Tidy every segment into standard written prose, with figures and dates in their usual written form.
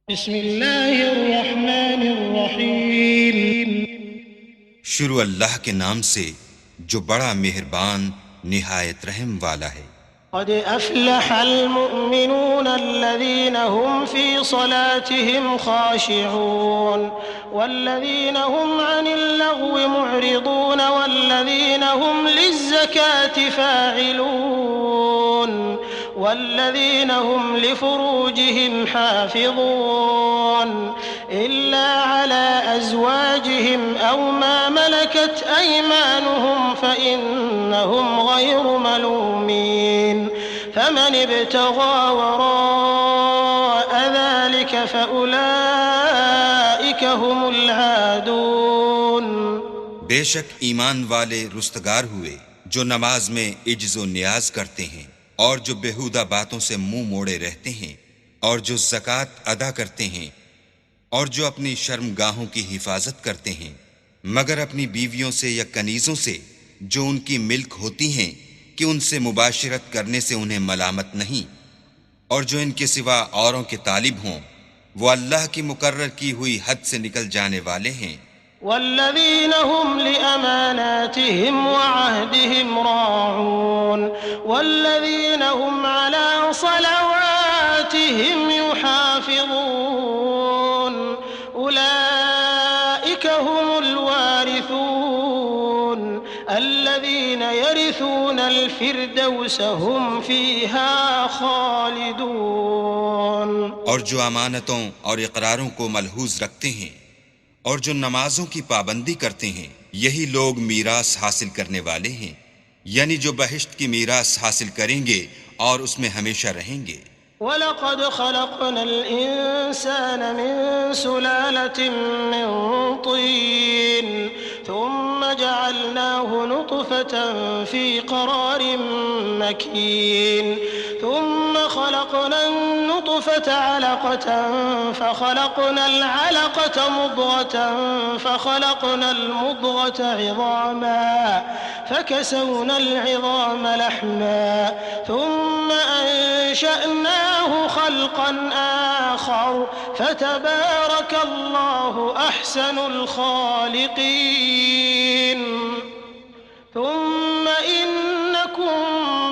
بسم اللہ الرحمن الرحیم۔ شروع اللہ کے نام سے جو بڑا مہربان نہایت رحم والا ہے۔ قد افلح المؤمنون الذين هم في صلاتهم خاشعون والذين هم عن اللغو معرضون والذين هم للزكاة فاعلون والذين هم لفروجهم حافظون إلا على أزواجهم أو ما ملكت أيمانهم فإنهم غير ملومين فمن ابتغى وراء ذلك فأولئك هم العادون۔ بے شک ایمان والے رستگار ہوئے جو نماز میں عجز و نیاز کرتے ہیں اور جو بیہودہ باتوں سے منہ موڑے رہتے ہیں اور جو زکوٰۃ ادا کرتے ہیں اور جو اپنی شرمگاہوں کی حفاظت کرتے ہیں مگر اپنی بیویوں سے یا کنیزوں سے جو ان کی ملک ہوتی ہیں کہ ان سے مباشرت کرنے سے انہیں ملامت نہیں، اور جو ان کے سوا اوروں کے طالب ہوں وہ اللہ کی مقرر کی ہوئی حد سے نکل جانے والے ہیں۔ والذين هم لأماناتهم وعهدهم راعون والذين هم على صلواتهم يحافظون أولئك هم الوارثون الذين يرثون الفردوس هم فيها خالدون۔ اور جو امانتوں اور اقراروں کو ملحوظ رکھتے ہیں اور جو نمازوں کی پابندی کرتے ہیں یہی لوگ میراث حاصل کرنے والے ہیں، یعنی جو بہشت کی میراث حاصل کریں گے اور اس میں ہمیشہ رہیں گے۔ وَلَقَدْ خَلَقْنَا الْإِنسَانَ مِنْ سُلَالَةٍ مِّن طِينٍ ثُمَّ جَعَلْنَاهُ نُطْفَةً فِي قَرَارٍ مَّكِينٍ ثُمَّ خَلَقْنَا النُّطْفَةَ عَلَقَةً فَخَلَقْنَا الْعَلَقَةَ مُضْغَةً فَخَلَقْنَا الْمُضْغَةَ عِظَامًا فَكَسَوْنَا الْعِظَامَ لَحْمًا ثُمَّ أنشأناه خلقا آخر فتبارك الله أحسن الخالقين۔ ثم إنكم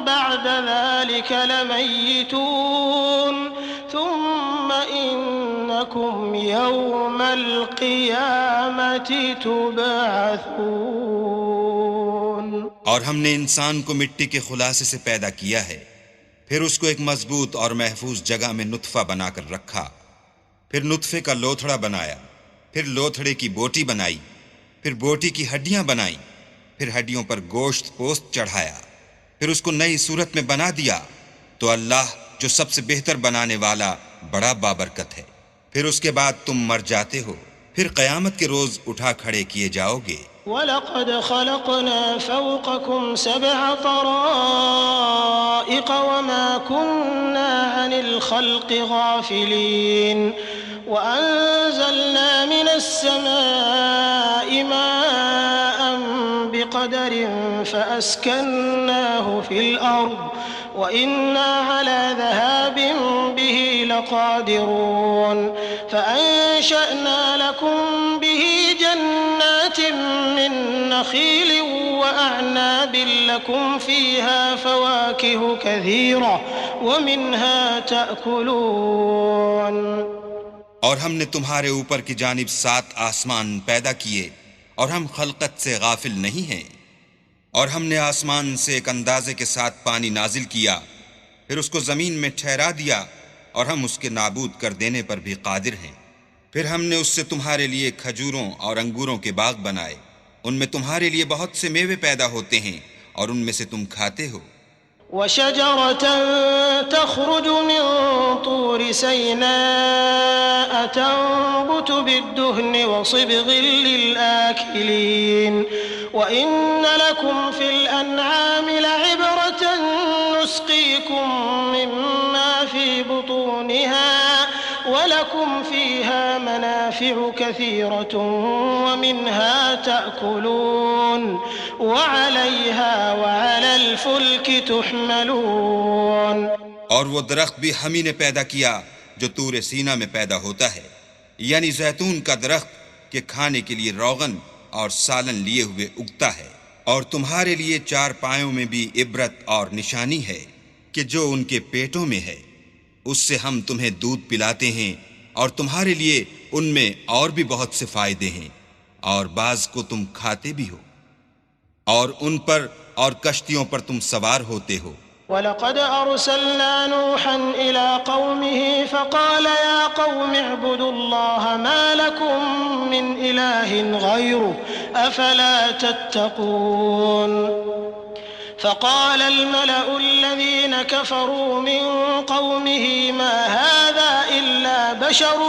بعد ذلك لميتون ثم إنكم يوم القيامة تبعثون۔ اور ہم نے انسان کو مٹی کے خلاصے سے پیدا کیا ہے، پھر اس کو ایک مضبوط اور محفوظ جگہ میں نطفہ بنا کر رکھا، پھر نطفے کا لوتھڑا بنایا، پھر لوتھڑے کی بوٹی بنائی، پھر بوٹی کی ہڈیاں بنائیں، پھر ہڈیوں پر گوشت پوست چڑھایا، پھر اس کو نئی صورت میں بنا دیا، تو اللہ جو سب سے بہتر بنانے والا بڑا بابرکت ہے۔ پھر اس کے بعد تم مر جاتے ہو، پھر قیامت کے روز اٹھا کھڑے کیے جاؤ گے۔ وَلَقَدْ خَلَقْنَا فَوْقَكُمْ سَبْعَ طَرَائِقَ وَمَا كُنَّا عَنِ الْخَلْقِ غَافِلِينَ وَأَنزَلْنَا مِنَ السَّمَاءِ مَاءً بِقَدَرٍ فَأَسْكَنَّاهُ فِي الْأَرْضِ وَإِنَّا عَلَى ذَهَابٍ بِهِ لَقَادِرُونَ فَأَنشَأْنَا لَكُم بِهِ جَنَّاتٍ من نخيل وأعناب لكم فيها فواكه كثيرة ومنها تأكلون۔ اور ہم نے تمہارے اوپر کی جانب 7 آسمان پیدا کیے اور ہم خلقت سے غافل نہیں ہیں، اور ہم نے آسمان سے ایک اندازے کے ساتھ پانی نازل کیا، پھر اس کو زمین میں ٹھہرا دیا اور ہم اس کے نابود کر دینے پر بھی قادر ہیں، پھر ہم نے اس سے تمہارے لیے کھجوروں اور انگوروں کے باغ بنائے، ان میں تمہارے لیے بہت سے میوے پیدا ہوتے ہیں اور ان میں سے تم کھاتے ہو۔ وشجرة تخرج من طور سيناء تنبت بالدهن وصبغ للآكلين وإن لكم في الأنعام لعبرة نسقيكم مما في بطونها وَلَكُمْ فِيهَا مَنَافِعُ كَثِيرَةٌ وَمِنْهَا تَأْكُلُونَ وَعَلَيْهَا وَعَلَى الْفُلْكِ تُحْمَلُونَ۔ اور وہ درخت بھی ہم ہی نے پیدا کیا جو طور سینا میں پیدا ہوتا ہے، یعنی زیتون کا درخت کہ کھانے کے لیے روغن اور سالن لیے ہوئے اگتا ہے، اور تمہارے لیے چار پایوں میں بھی عبرت اور نشانی ہے کہ جو ان کے پیٹوں میں ہے، اس سے ہم تمہیں دودھ پلاتے ہیں، اور تمہارے لیے ان میں اور بھی بہت سے فائدے ہیں، اور بعض کو تم کھاتے بھی ہو، اور ان پر اور کشتیوں پر تم سوار ہوتے ہو۔ وَلَقَدْ أَرْسَلْنَا نُوحًا إِلَىٰ قَوْمِهِ فَقَالَ يَا قَوْمِ اعْبُدُوا اللَّهَ مَا لَكُم مِّنْ إِلَٰهٍ غَيْرُهُ أَفَلَا تَتَّقُونَ فقال الملأ الذين كفروا من قومه ما هذا إلا بشر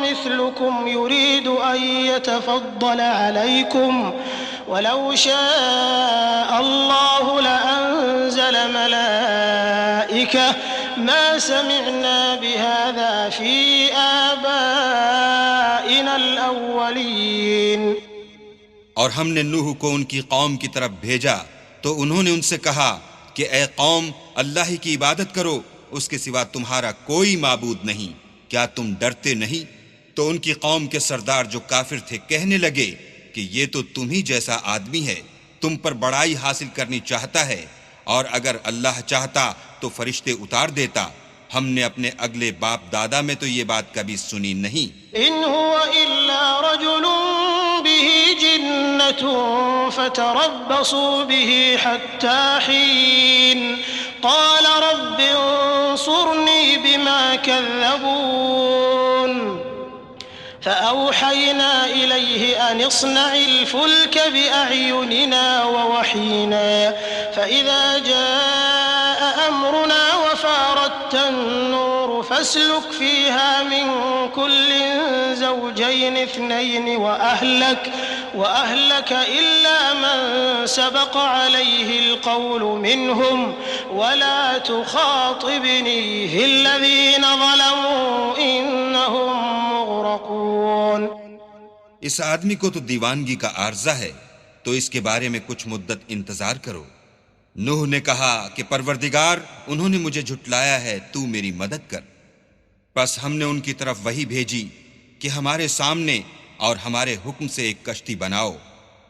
مثلكم يريد أن يتفضل عليكم ولو شاء الله لأنزل ملائكة ما سمعنا بهذا في آبائنا الأولين۔ اور ہم نے نوح کو ان کی قوم کی طرف بھیجا تو انہوں نے ان سے کہا کہ اے قوم، اللہ ہی کی عبادت کرو، اس کے سوا تمہارا کوئی معبود نہیں، کیا تم ڈرتے نہیں؟ تو ان کی قوم کے سردار جو کافر تھے کہنے لگے کہ یہ تو تم ہی جیسا آدمی ہے، تم پر بڑائی حاصل کرنی چاہتا ہے، اور اگر اللہ چاہتا تو فرشتے اتار دیتا، ہم نے اپنے اگلے باپ دادا میں تو یہ بات کبھی سنی نہیں۔ إن هو إلا رجل به جنة فتربصوا به حتى حين قال رب انصرني بما كذبون فأوحينا إليه أن اصنع الفلك بأعيننا ووحينا فإذا جاء أمرنا وفارت النور فاسلك فيها من كل زوجين اثنين وأهلك إلا من سبق عليه القول منهم ولا تخاطبني في الذين ظلموا إنهم مغرقون۔ اس آدمی کو تو دیوانگی کا عارضہ ہے، تو اس کے بارے میں کچھ مدت انتظار کرو۔ نوح نے کہا کہ پروردگار، انہوں نے مجھے جھٹلایا ہے، تو میری مدد کر۔ پس ہم نے ان کی طرف وحی بھیجی کہ ہمارے سامنے اور ہمارے حکم سے ایک کشتی بناؤ،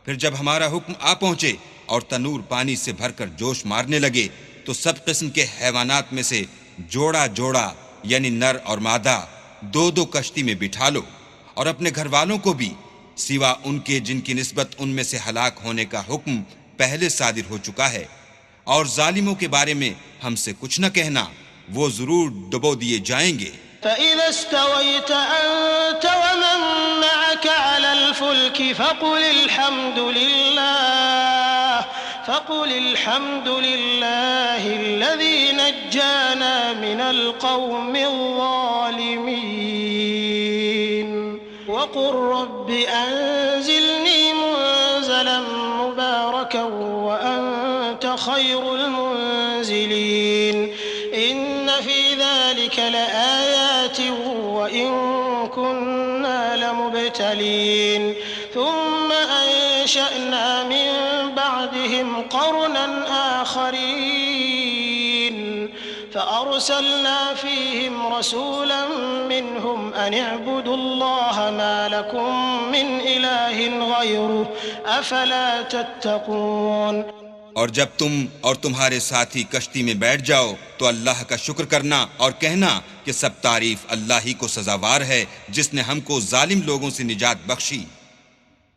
پھر جب ہمارا حکم آ پہنچے اور تنور پانی سے بھر کر جوش مارنے لگے تو سب قسم کے حیوانات میں سے جوڑا جوڑا یعنی نر اور مادہ دو دو کشتی میں بٹھا لو، اور اپنے گھر والوں کو بھی سوا ان کے جن کی نسبت ان میں سے ہلاک ہونے کا حکم پہلے صادر ہو چکا ہے، اور ظالموں کے بارے میں ہم سے کچھ نہ کہنا، وہ ضرور ڈبو دیے جائیں گے۔ فإذا استويت أنت ومن معك على الفلك فقل الحمد لله الذي نجانا من القوم الظالمين وقل رب أنزلني منزلا مباركا وأنت خير المنزلين إن في ذلك لآيات وإن كنا لمبتلين ثم أنشأنا من بعدهم قرنا آخرين فأرسلنا فيهم رسولا منهم أن اعبدوا الله ما لكم من إله غيره أفلا تتقون۔ اور جب تم اور تمہارے ساتھی کشتی میں بیٹھ جاؤ تو اللہ کا شکر کرنا اور کہنا کہ سب تعریف اللہ ہی کو سزاوار ہے جس نے ہم کو ظالم لوگوں سے نجات بخشی،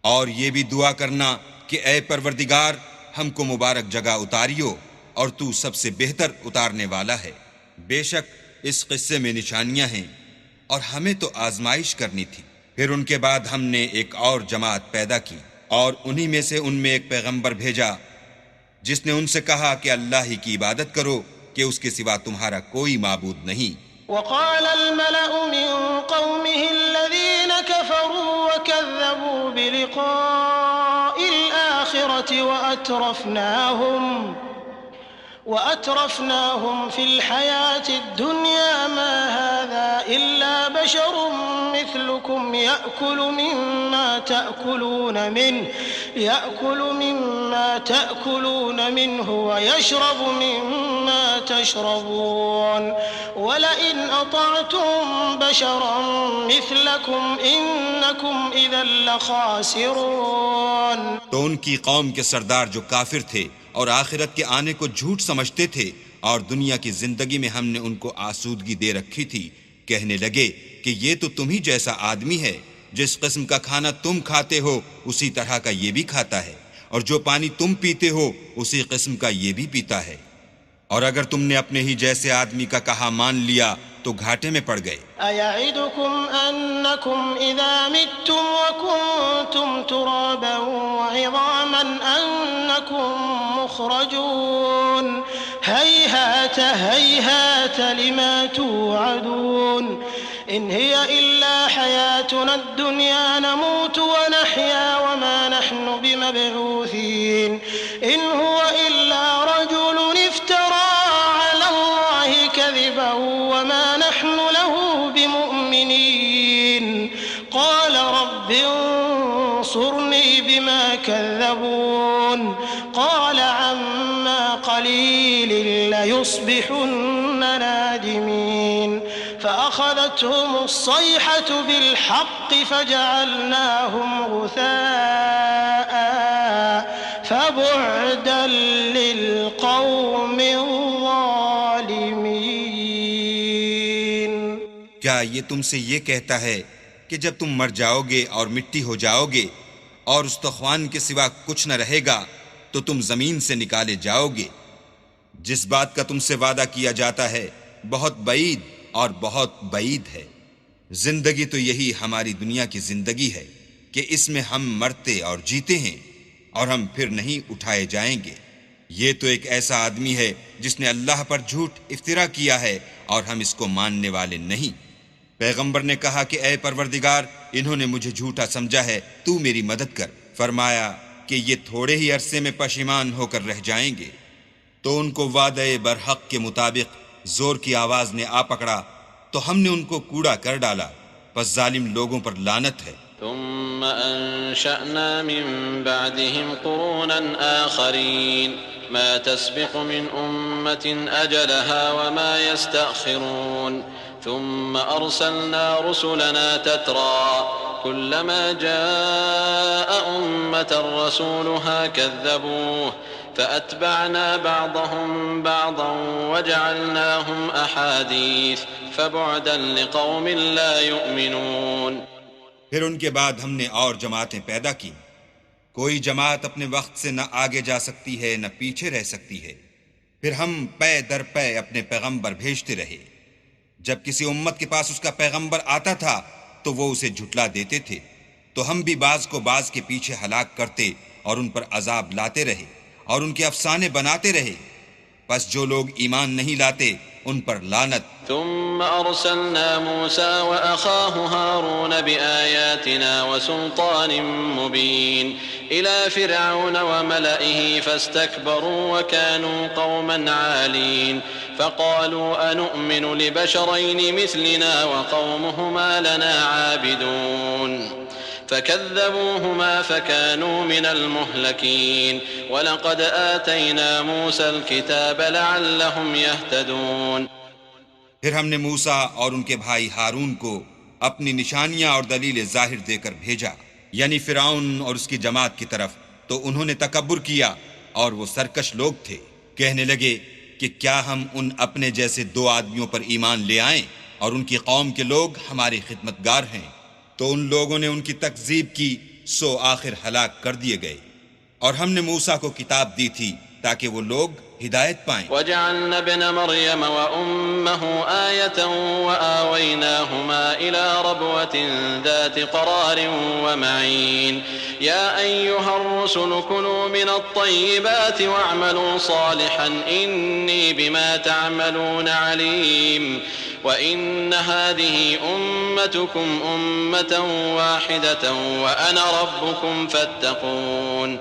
اور یہ بھی دعا کرنا کہ اے پروردگار ہم کو مبارک جگہ اتاریو اور تو سب سے بہتر اتارنے والا ہے۔ بے شک اس قصے میں نشانیاں ہیں اور ہمیں تو آزمائش کرنی تھی۔ پھر ان کے بعد ہم نے ایک اور جماعت پیدا کی اور انہی میں سے ان میں ایک پیغمبر بھیجا جس نے ان سے کہا کہ اللہ ہی کی عبادت کرو کہ اس کے سوا تمہارا کوئی معبود نہیں۔ وقال الملأ من قومه الذين كفروا وكذبوا بلقاء الآخرة وأترفناهم في الحياة الدنيا ما هذا إلا بشر مثلكم يأكل مما تأكلون منه ويشرب مما تشربون ولئن أطعتم بشرا مثلكم إنكم إذا لخاسرون. تو ان کی قوم کے سردار جو کافر تھے اور آخرت کے آنے کو جھوٹ سمجھتے تھے اور دنیا کی زندگی میں ہم نے ان کو آسودگی دے رکھی تھی، کہنے لگے کہ یہ تو تم ہی جیسا آدمی ہے، جس قسم کا کھانا تم کھاتے ہو اسی طرح کا یہ بھی کھاتا ہے، اور جو پانی تم پیتے ہو اسی قسم کا یہ بھی پیتا ہے، اور اگر تم نے اپنے ہی جیسے آدمی کا کہا مان لیا تو گھاٹے میں پڑ گئے. أَيَعِدُكُمْ أَنَّكُمْ إِذَا مِتُّمْ وَكُنْتُمْ تُرَابًا وَعِظَامًا أَنَّكُمْ مُخْرَجُونَ هَيْهَاتَ هَيْهَاتَ لِمَا تُوعَدُونَ إِنْ هِيَ إِلَّا حَيَاتُنَا الدُّنْيَا نَمُوتُ وَنَحْيَا وَمَا نَحْنُ بِمَبْعُوثِينَ إِنْ هُوَ إِلَّا رَجُلٌ افْتَرَى عَلَى اللَّهِ كَذِبًا وَمَا نَحْنُ لَهُ بِمُؤْمِنِينَ قَالَ رَبِّ انصُرْنِي بِمَا كَذَّبُونِ قَالَ عَمَّا قَلِيلٍ لَيُصْبِحُنَّ نَادِمِينَ فأخذتهم الصيحة بالحق فجعلناهم غثاء فبعدا للقوم الظالمين. کیا یہ تم سے یہ کہتا ہے کہ جب تم مر جاؤ گے اور مٹی ہو جاؤ گے اور استخوان کے سوا کچھ نہ رہے گا تو تم زمین سے نکالے جاؤ گے؟ جس بات کا تم سے وعدہ کیا جاتا ہے بہت بعید اور بہت بعید ہے. زندگی تو یہی ہماری دنیا کی زندگی ہے کہ اس میں ہم مرتے اور جیتے ہیں اور ہم پھر نہیں اٹھائے جائیں گے. یہ تو ایک ایسا آدمی ہے جس نے اللہ پر جھوٹ افطرا کیا ہے اور ہم اس کو ماننے والے نہیں. پیغمبر نے کہا کہ اے پروردگار، انہوں نے مجھے جھوٹا سمجھا ہے، تو میری مدد کر. فرمایا کہ یہ تھوڑے ہی عرصے میں پشیمان ہو کر رہ جائیں گے. تو ان کو وعدے برحق کے مطابق زور کی آواز نے آ پکڑا تو ہم نے ان کو کوڑا کر ڈالا، پس ظالم لوگوں پر لعنت ہے. ثم أنشأنا من بعدهم قرونا آخرين ما تسبق من أمة أجلها وما يستأخرون ثم أرسلنا رسلنا تترى كلما جاء أمة رسولها كذبوه فأتبعنا بعضهم بعضا وجعلناهم أحاديث فبعدا لقوم لا يؤمنون. پھر ان کے بعد ہم نے اور جماعتیں پیدا کی. کوئی جماعت اپنے وقت سے نہ آگے جا سکتی ہے نہ پیچھے رہ سکتی ہے. پھر ہم پے در پے اپنے پیغمبر بھیجتے رہے. جب کسی امت کے پاس اس کا پیغمبر آتا تھا تو وہ اسے جھٹلا دیتے تھے، تو ہم بھی بعض کو بعض کے پیچھے ہلاک کرتے اور ان پر عذاب لاتے رہے اور ان کے افسانے بناتے رہے. پس جو لوگ ایمان نہیں لاتے ان پر لعنت. ثم أرسلنا موسى وأخاه هارون بآياتنا وسلطان مبين إلى فرعون وملئه فاستكبروا وكانوا قوما عالين فقالوا أنؤمن لبشرين مثلنا وقومهما لنا عابدون فكذبوهما فكانوا من المهلكين ولقد آتينا موسى الكتاب لعلهم يهتدون. پھر ہم نے موسیٰ اور ان کے بھائی ہارون کو اپنی نشانیاں اور دلیل ظاہر دے کر بھیجا، یعنی فرعون اور اس کی جماعت کی طرف، تو انہوں نے تکبر کیا اور وہ سرکش لوگ تھے. کہنے لگے کہ کیا ہم ان اپنے جیسے دو آدمیوں پر ایمان لے آئیں اور ان کی قوم کے لوگ ہمارے خدمتگار ہیں. تو ان لوگوں نے ان کی تکذیب کی، سو آخر ہلاک کر دیے گئے. اور ہم نے موسیٰ کو کتاب دی تھی تاکہ وہ لوگ ہدایت پائیں. وجعلنا ابن مريم وأمه آية وآويناهما إلى ربوة ذات قرار ومعين يا أيها الرسل كلوا من الطيبات واعملوا صالحا إني بما تعملون عليم وإن هذه أمتكم أمة واحدة وأنا ربكم فاتقون.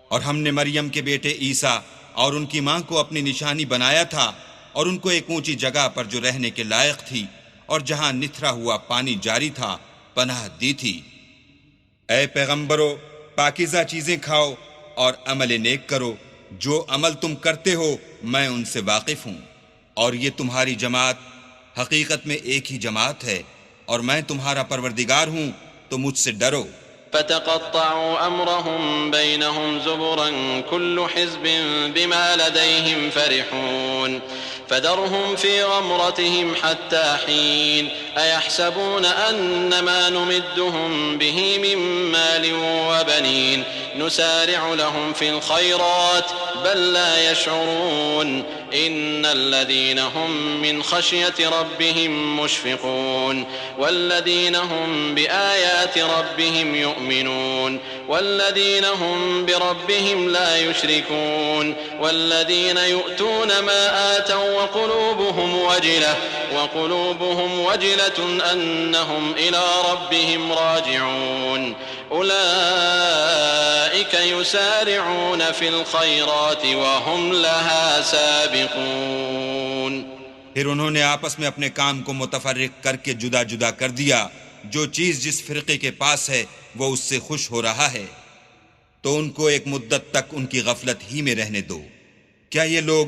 اور ہم نے مریم کے بیٹے عیسیٰ اور ان کی ماں کو اپنی نشانی بنایا تھا اور ان کو ایک اونچی جگہ پر جو رہنے کے لائق تھی اور جہاں نتھرا ہوا پانی جاری تھا پناہ دی تھی۔ اے پیغمبرو، پاکیزہ چیزیں کھاؤ اور عمل نیک کرو، جو عمل تم کرتے ہو میں ان سے واقف ہوں، اور یہ تمہاری جماعت حقیقت میں ایک ہی جماعت ہے، اور میں تمہارا پروردگار ہوں، تو مجھ سے ڈرو۔ فتقطعوا أمرهم بينهم زبرا كل حزب بما لديهم فرحون فذرهم في غمرتهم حتى حين أيحسبون أن ما نمدهم به من مال وبنين نسارع لهم في الخيرات بل لا يشعرون إن الذين هم من خشية ربهم مشفقون والذين هم بآيات ربهم يؤمنون والذين هم بربهم لا يشركون والذين يؤتون ما آتوا وقلوبهم وجلة أنهم إلى ربهم راجعون أولئك يسارعون في الخيرات وهم لها سابقون۔ پھر انہوں نے آپس میں اپنے کام کو متفرق کر کے جدا جدا کر دیا، جو چیز جس فرقے کے پاس ہے وہ اس سے خوش ہو رہا ہے، تو ان کو ایک مدت تک ان کی غفلت ہی میں رہنے دو۔ کیا یہ لوگ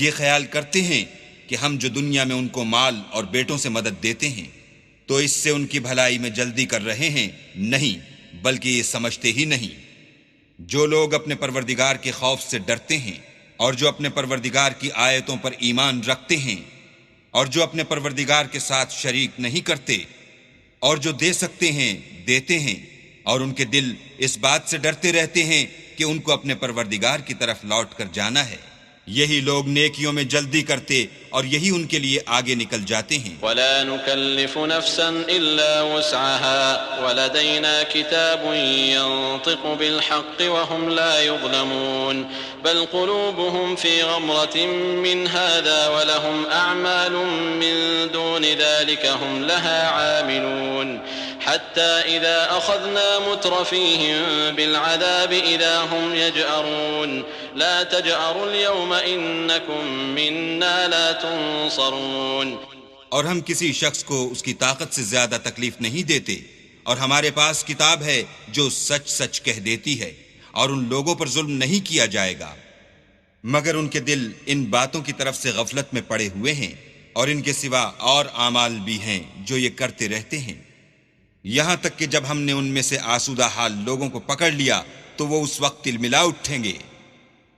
یہ خیال کرتے ہیں کہ ہم جو دنیا میں ان کو مال اور بیٹوں سے مدد دیتے ہیں تو اس سے ان کی بھلائی میں جلدی کر رہے ہیں؟ نہیں، بلکہ یہ سمجھتے ہی نہیں۔ جو لوگ اپنے پروردگار کے خوف سے ڈرتے ہیں اور جو اپنے پروردگار کی آیتوں پر ایمان رکھتے ہیں اور جو اپنے پروردگار کے ساتھ شریک نہیں کرتے اور جو دے سکتے ہیں دیتے ہیں، اور ان کے دل اس بات سے ڈرتے رہتے ہیں کہ ان کو اپنے پروردگار کی طرف لوٹ کر جانا ہے، یہی لوگ نیکیوں میں جلدی کرتے اور یہی ان کے لیے آگے نکل جاتے ہیں۔ ولا نكلف نفسا إلا وسعها ولدينا كتاب ينطق بالحق وهم لا يظلمون بل قلوبهم في غمرة من هذا ولهم أعمال من دون ذلك هم لها عاملون حتى إذا أخذنا مترفيهم بالعذاب إذا هم يجأرون لا تجأروا اليوم إنكم منا لا تنصرون۔ اور ہم کسی شخص کو اس کی طاقت سے زیادہ تکلیف نہیں دیتے، اور ہمارے پاس کتاب ہے جو سچ سچ کہہ دیتی ہے، اور ان لوگوں پر ظلم نہیں کیا جائے گا، مگر ان کے دل ان باتوں کی طرف سے غفلت میں پڑے ہوئے ہیں، اور ان کے سوا اور اعمال بھی ہیں جو یہ کرتے رہتے ہیں، یہاں تک کہ جب ہم نے ان میں سے آسودہ حال لوگوں کو پکڑ لیا تو وہ اس وقت تلملا اٹھیں گے۔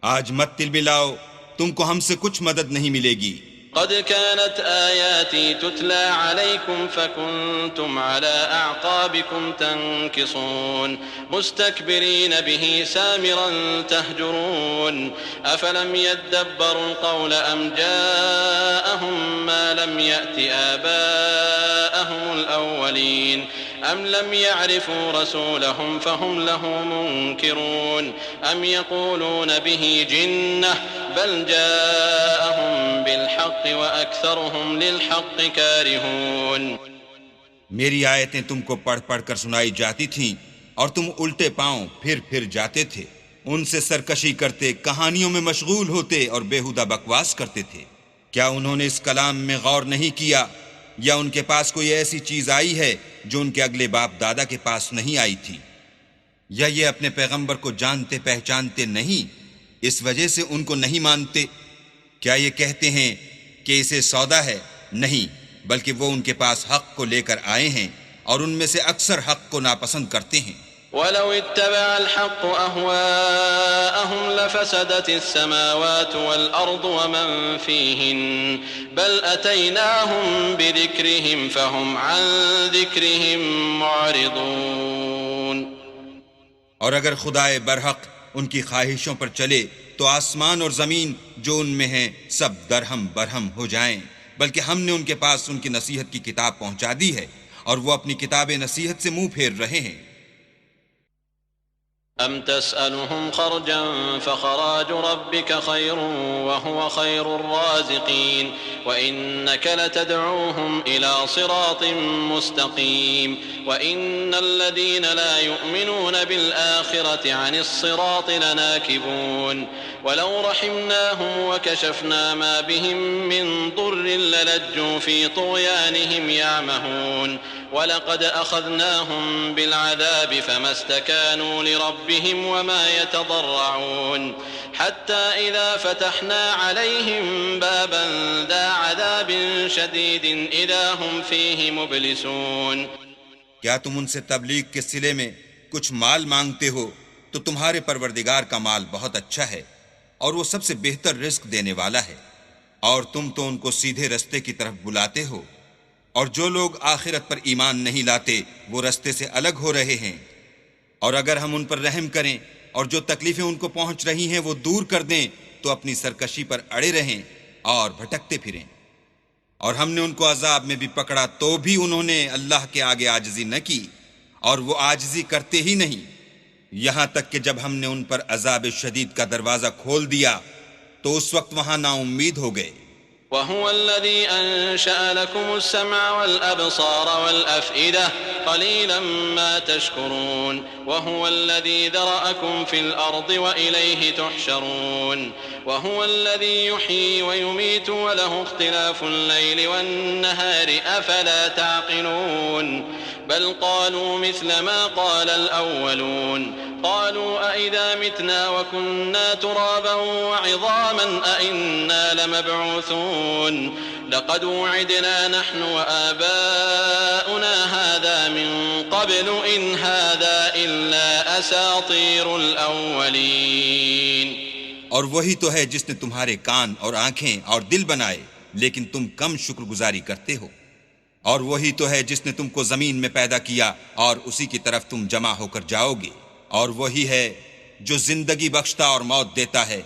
آج مت تلملاؤ، تم کو ہم سے کچھ مدد نہیں ملے گی۔ قد كانت آياتي تتلى عليكم فكنتم على أعقابكم تنكصون مستكبرين به سامرا تهجرون أفلم يدبروا القول أم جاءهم ما لم يأت آباءهم الأولين أم لم يعرفوا رسولهم فهم له منكرون أم يقولون به جنة بل جاءهم بالحق وأكثرهم للحق كارهون۔ میری آیتیں تم کو پڑھ پڑھ کر سنائی جاتی تھیں اور تم الٹے پاؤں پھر جاتے تھے، ان سے سرکشی کرتے، کہانیوں میں مشغول ہوتے اور بیہودہ بکواس کرتے تھے۔ کیا انہوں نے اس کلام میں غور نہیں کیا، یا ان کے پاس کوئی ایسی چیز آئی ہے جو ان کے اگلے باپ دادا کے پاس نہیں آئی تھی، یا یہ اپنے پیغمبر کو جانتے پہچانتے نہیں اس وجہ سے ان کو نہیں مانتے؟ کیا یہ کہتے ہیں کہ اسے سودا ہے؟ نہیں، بلکہ وہ ان کے پاس حق کو لے کر آئے ہیں اور ان میں سے اکثر حق کو ناپسند کرتے ہیں۔ ولو اتبع الحق أهواءهم لفسدت السماوات والأرض ومن فيهن بل أتيناهم بذكرهم فهم عن ذكرهم معرضون۔ اور اگر خدائے برحق ان کی خواہشوں پر چلے تو آسمان اور زمین جو ان میں ہیں سب درہم برہم ہو جائیں، بلکہ ہم نے ان کے پاس ان کی نصیحت کی کتاب پہنچا دی ہے اور وہ اپنی کتاب نصیحت سے منہ پھیر رہے ہیں۔ أم تسألهم خرجا فخراج ربك خير وهو خير الرازقين وإنك لتدعوهم إلى صراط مستقيم وإن الذين لا يؤمنون بالآخرة عن الصراط لناكبون ولو رحمناهم وكشفنا ما بهم من ضر للجوا في طغيانهم يعمهون وَلَقَدْ أَخَذْنَاهُمْ بِالْعَذَابِ فَمَا اسْتَكَانُوا لِرَبِّهِمْ وَمَا يَتَضَرَّعُونَ حَتَّى إِذَا فَتَحْنَا عَلَيْهِمْ بَابًا ذَا عَذَابٍ شَدِيدٍ إِذَا هُمْ فِيهِ مُبْلِسُونَ کیا تم ان سے تبلیغ کے صلے میں کچھ مال مانگتے ہو تو تمہارے پروردگار کا مال بہت اچھا ہے اور وہ سب سے بہتر رزق دینے والا ہے، اور تم تو ان کو سیدھے رستے کی طرف بلاتے ہو، اور جو لوگ آخرت پر ایمان نہیں لاتے وہ رستے سے الگ ہو رہے ہیں۔ اور اگر ہم ان پر رحم کریں اور جو تکلیفیں ان کو پہنچ رہی ہیں وہ دور کر دیں تو اپنی سرکشی پر اڑے رہیں اور بھٹکتے پھریں۔ اور ہم نے ان کو عذاب میں بھی پکڑا تو بھی انہوں نے اللہ کے آگے عاجزی نہ کی، اور وہ عاجزی کرتے ہی نہیں، یہاں تک کہ جب ہم نے ان پر عذاب شدید کا دروازہ کھول دیا تو اس وقت وہاں نا امید ہو گئے۔ وهو الذي أنشأ لكم السمع والأبصار والأفئدة قليلا ما تشكرون وهو الذي ذرأكم في الأرض وإليه تحشرون وهو الذي يحيي ويميت وله اختلاف الليل والنهار أفلا تعقلون بل قالوا مثل ما قال الأولون قالوا أئذا متنا وكنا ترابا وعظاما أئنا لمبعوثون لقد وعدنا نحن وآباؤنا هذا من قبل إن هذا إلا أساطير الأولين۔ اور وہی تو ہے جس نے تمہارے کان اور آنکھیں اور دل بنائے لیکن تم کم شکر گزاری کرتے ہو، اور وہی تو ہے جس نے تم کو زمین میں پیدا کیا اور اسی کی طرف تم جمع ہو کر جاؤ گے، اور وہی ہے جو زندگی بخشتا اور موت دیتا ہے،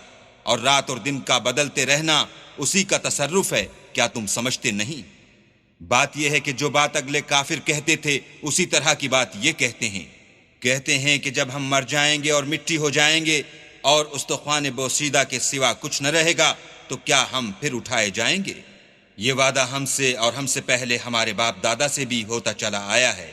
اور رات اور دن کا بدلتے رہنا اسی کا تصرف ہے، کیا تم سمجھتے نہیں؟ بات یہ ہے کہ جو بات اگلے کافر کہتے تھے اسی طرح کی بات یہ کہتے ہیں کہ جب ہم مر جائیں گے اور مٹی ہو جائیں گے اور استخوان بوسیدہ کے سوا کچھ نہ رہے گا تو کیا ہم پھر اٹھائے جائیں گے؟ یہ وعدہ ہم سے اور ہم سے پہلے ہمارے باپ دادا سے بھی ہوتا چلا آیا ہے،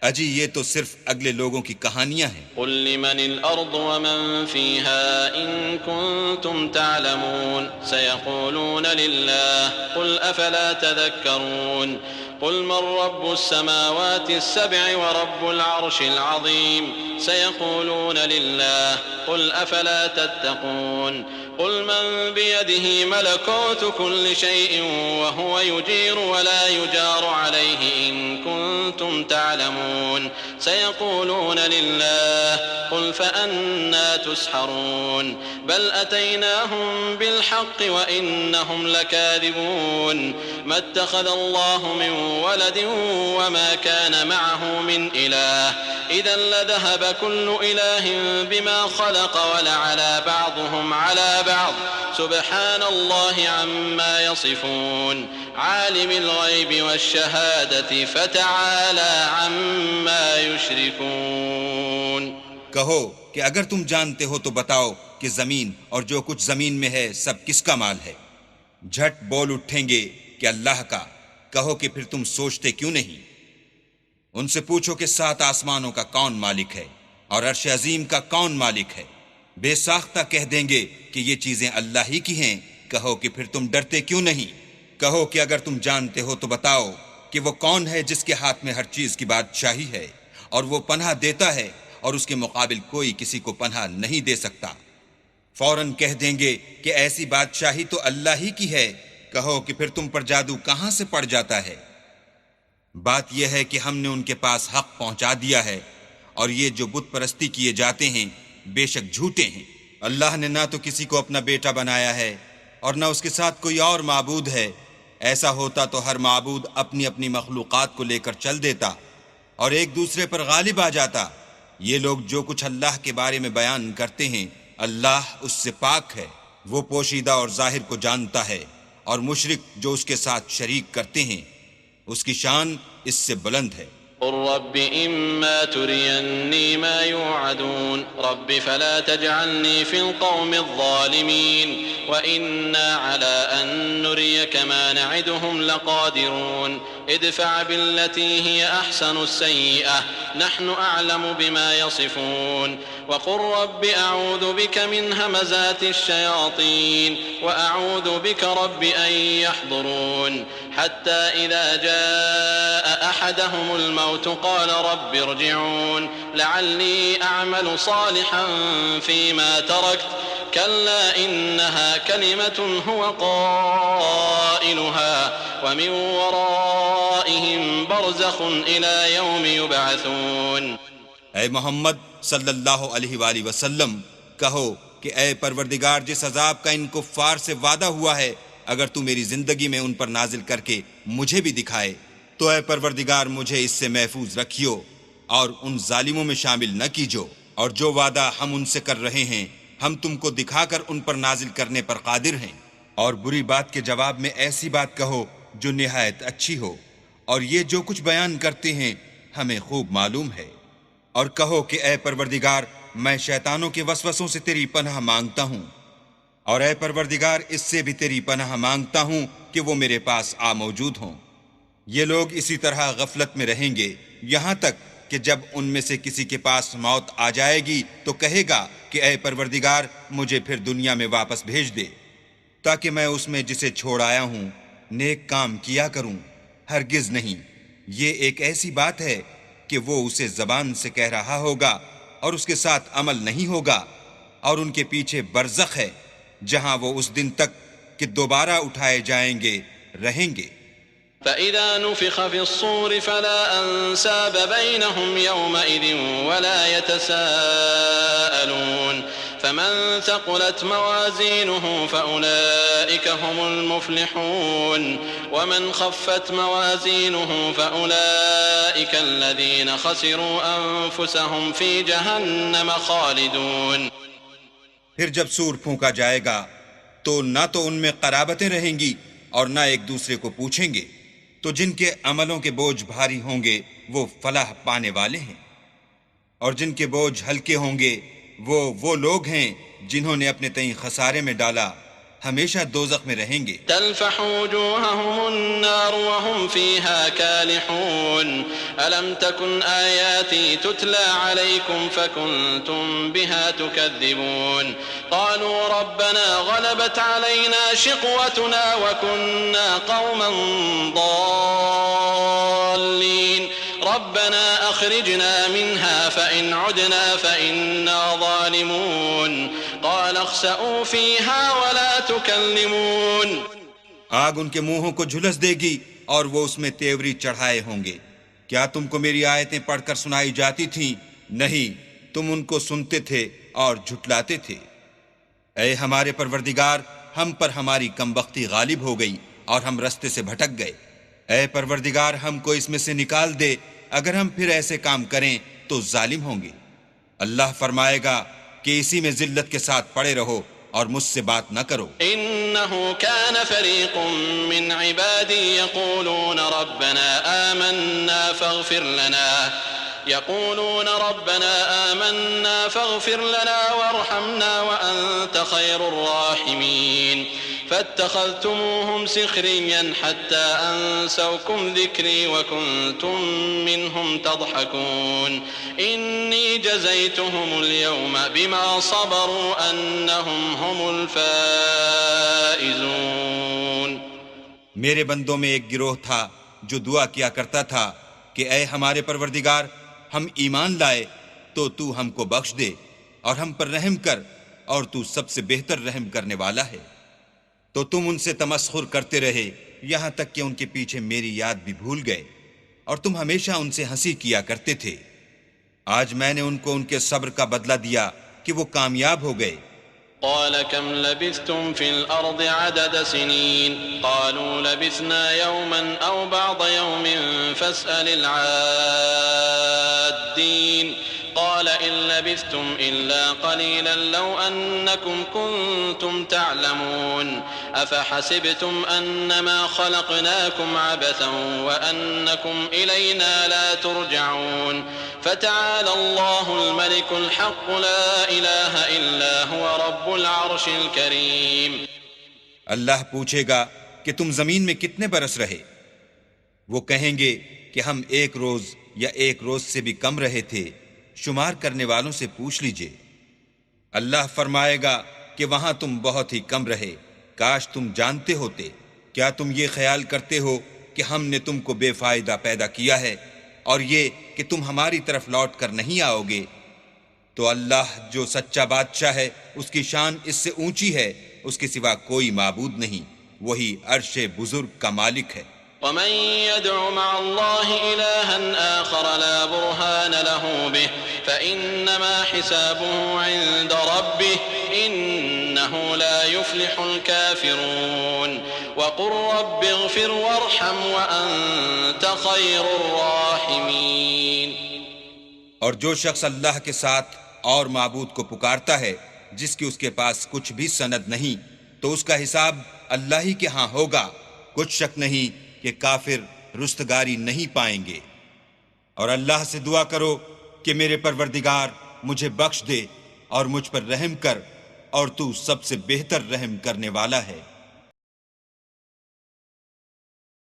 اجی یہ تو صرف اگلے لوگوں کی کہانیاں ہیں۔ قل لمن الأرض ومن فيها إن كنتم تعلمون سيقولون لله قل أفلا تذكرون قل من رب السماوات السبع ورب العرش العظيم سيقولون لله قل أفلا تتقون قل من بيده ملكوت كل شيء وهو يجير ولا يجار عليه إن كنتم تعلمون سيقولون لله قل فأنا تسحرون بل أتيناهم بالحق وإنهم لكاذبون ما اتخذ الله من ولد وما كان معه من إله إذا لذهب كل إله بما خلق ولعلى بعضهم على بعض سبحان الله عما يصفون عالم الغيب والشهادة فتعالى عما يشركون۔ کہو کہ اگر تم جانتے ہو تو بتاؤ کہ زمین اور جو کچھ زمین میں ہے سب کس کا مال ہے؟ جھٹ بول اٹھیں گے کہ اللہ کا۔ کہو کہ پھر تم سوچتے کیوں نہیں؟ ان سے پوچھو کہ 7 آسمانوں کا کون مالک ہے اور عرش عظیم کا کون مالک ہے؟ بے ساختہ کہہ دیں گے کہ یہ چیزیں اللہ ہی کی ہیں۔ کہو کہ پھر تم ڈرتے کیوں نہیں؟ کہو کہ اگر تم جانتے ہو تو بتاؤ کہ وہ کون ہے جس کے ہاتھ میں ہر چیز کی بادشاہی ہے، اور وہ پناہ دیتا ہے اور اس کے مقابل کوئی کسی کو پناہ نہیں دے سکتا۔ فوراً کہہ دیں گے کہ ایسی بادشاہی تو اللہ ہی کی ہے۔ کہو کہ پھر تم پر جادو کہاں سے پڑ جاتا ہے؟ بات یہ ہے کہ ہم نے ان کے پاس حق پہنچا دیا ہے، اور یہ جو بت پرستی کیے جاتے ہیں بے شک جھوٹے ہیں۔ اللہ نے نہ تو کسی کو اپنا بیٹا بنایا ہے اور نہ اس کے ساتھ کوئی اور معبود ہے۔ ایسا ہوتا تو ہر معبود اپنی اپنی مخلوقات کو لے کر چل دیتا اور ایک دوسرے پر غالب آ جاتا۔ یہ لوگ جو کچھ اللہ کے بارے میں بیان کرتے ہیں اللہ اس سے پاک ہے، وہ پوشیدہ اور ظاہر کو جانتا ہے، اور مشرک جو اس کے ساتھ شریک کرتے ہیں اس کی شان اس سے بلند ہے۔ قل رب إما تريني ما يوعدون رب فلا تجعلني في القوم الظالمين وإنا على أن نريك ما نعدهم لقادرون ادفع بالتي هي أحسن السيئة نحن أعلم بما يصفون وقل رب أعوذ بك من همزات الشياطين وأعوذ بك رب أن يحضرون حتى إذا جاء أحدهم الموت قال رب ارجعون لعلي أعمل صالحا فيما تركت كلا إنها كلمة هو قائلها ومن ورائهم برزخ إلى يوم يبعثون. اے محمد صلی اللہ علیہ وآلہ وسلم کہو کہ اے پروردگار جس عذاب کا ان کفار سے وعدہ ہوا ہے اگر تو میری زندگی میں ان پر نازل کر کے مجھے بھی دکھائے تو اے پروردگار مجھے اس سے محفوظ رکھیو اور ان ظالموں میں شامل نہ کیجو، اور جو وعدہ ہم ان سے کر رہے ہیں ہم تم کو دکھا کر ان پر نازل کرنے پر قادر ہیں، اور بری بات کے جواب میں ایسی بات کہو جو نہایت اچھی ہو، اور یہ جو کچھ بیان کرتے ہیں ہمیں خوب معلوم ہے، اور کہو کہ اے پروردگار میں شیطانوں کے وسوسوں سے تیری پناہ مانگتا ہوں، اور اے پروردگار اس سے بھی تیری پناہ مانگتا ہوں کہ وہ میرے پاس آ موجود ہوں۔ یہ لوگ اسی طرح غفلت میں رہیں گے یہاں تک کہ جب ان میں سے کسی کے پاس موت آ جائے گی تو کہے گا کہ اے پروردگار مجھے پھر دنیا میں واپس بھیج دے تاکہ میں اس میں جسے چھوڑ آیا ہوں نیک کام کیا کروں۔ ہرگز نہیں، یہ ایک ایسی بات ہے کہ وہ اسے زبان سے کہہ رہا ہوگا اور اس کے ساتھ عمل نہیں ہوگا، اور ان کے پیچھے برزخ ہے جہاں وہ اس دن تک کہ دوبارہ اٹھائے جائیں گے رہیں گے۔ فإذا نفخ في الصور فلا أنساب بينهم يومئذ ولا يتساءلون فمن ثقلت موازينه فأولئك هم المفلحون ومن خفت موازينه فأولئك الذين خسروا أنفسهم في جهنم خالدون. پھر جب سور پھونکا جائے گا تو نہ تو ان میں قرابتیں رہیں گی اور نہ ایک دوسرے کو پوچھیں گے، تو جن کے عملوں کے بوجھ بھاری ہوں گے وہ فلاح پانے والے ہیں، اور جن کے بوجھ ہلکے ہوں گے وہ لوگ ہیں جنہوں نے اپنے تئیں خسارے میں ڈالا، ہمیشہ دوزخ میں رہیں گے۔ تلفح وجوههم النار وهم فيها كالحون ألم تكن آياتي تتلى عليكم فكنتم بها تكذبون قالوا ربنا غلبت علينا شقوتنا وكنا قوما ضالين ربنا أخرجنا منها فإن عدنا فإنا ظالمون قال اخسئوا فيها ولا تكلمون. آگ ان کے منہوں کو جھلس دے گی اور وہ اس میں تیوری چڑھائے ہوں گے۔ کیا تم کو میری آیتیں پڑھ کر سنائی جاتی تھیں؟ نہیں، تم ان کو سنتے تھے اور جھٹلاتے تھے۔ اے ہمارے پروردگار ہم پر ہماری کمبختی غالب ہو گئی اور ہم رستے سے بھٹک گئے۔ اے پروردگار ہم کو اس میں سے نکال دے، اگر ہم پھر ایسے کام کریں تو ظالم ہوں گے۔ اللہ فرمائے گا کہ اسی میں ذلت کے ساتھ پڑے رہو اور مجھ سے بات نہ کرو۔ إنه كان فريق من عبادي يقولون ربنا آمنا فاغفر لنا وارحمنا وأنت خير الراحمين فاتخذتموهم سخريا حتى أنسوكم ذكري وكنتم منهم تضحكون إني جزيتهم اليوم بما صبروا أنهم هم الفائزون. میرے بندوں میں ایک گروہ تھا جو دعا کیا کرتا تھا کہ اے ہمارے پروردگار ہم ایمان لائے تو تو ہم کو بخش دے اور ہم پر رحم کر، اور تو سب سے بہتر رحم کرنے والا ہے۔ تو تم ان سے تمسخر کرتے رہے یہاں تک کہ ان کے پیچھے میری یاد بھی بھول گئے، اور تم ہمیشہ ان سے ہنسی کیا کرتے تھے۔ آج میں نے ان کو ان کے صبر کا بدلہ دیا کہ وہ کامیاب ہو گئے۔ قال كم لبثتم في الأرض عدد سنين قالوا لبثنا يوما أو بعض يوم فاسأل العادين قال إن لبثتم إلا قليلا لو أنكم كنتم تعلمون أفحسبتم أنما خلقناكم عبثا وأنكم إلينا لا ترجعون فتعالى الله الملك الحق لا إله إلا هو رب العرش الكريم. اللہ پوچھے گا کہ تم زمین میں کتنے برس رہے؟ وہ کہیں گے کہ ہم 1 روز یا 1 روز سے بھی کم رہے تھے، شمار کرنے والوں سے پوچھ لیجئے. اللہ فرمائے گا کہ وہاں تم بہت ہی کم رہے، کاش تم جانتے ہوتے. کیا تم یہ خیال کرتے ہو کہ ہم نے تم کو بے فائدہ پیدا کیا ہے اور یہ کہ تم ہماری طرف لوٹ کر نہیں آؤ گے؟ تو اللہ جو سچا بادشاہ ہے، اس کی شان اس سے اونچی ہے، اس کے سوا کوئی معبود نہیں، وہی عرش بزرگ کا مالک ہے. ومن يدع مع الله إلها آخر لا برهان له به فإنما حسابه عند ربه إنه لا يفلح الكافرون وقل رب اغفر وارحم وأنت خير الراحمين. اور جو شخص اللہ کے ساتھ اور معبود کو پکارتا ہے جس کی اس کے پاس کچھ بھی سند نہیں، تو اس کا حساب اللہ ہی کے ہاں ہوگا. کچھ شک نہیں کہ کافر رستگاری نہیں پائیں گے. اور اللہ سے دعا کرو کہ میرے پروردگار مجھے بخش دے اور مجھ پر رحم کر، اور تو سب سے بہتر رحم کرنے والا ہے.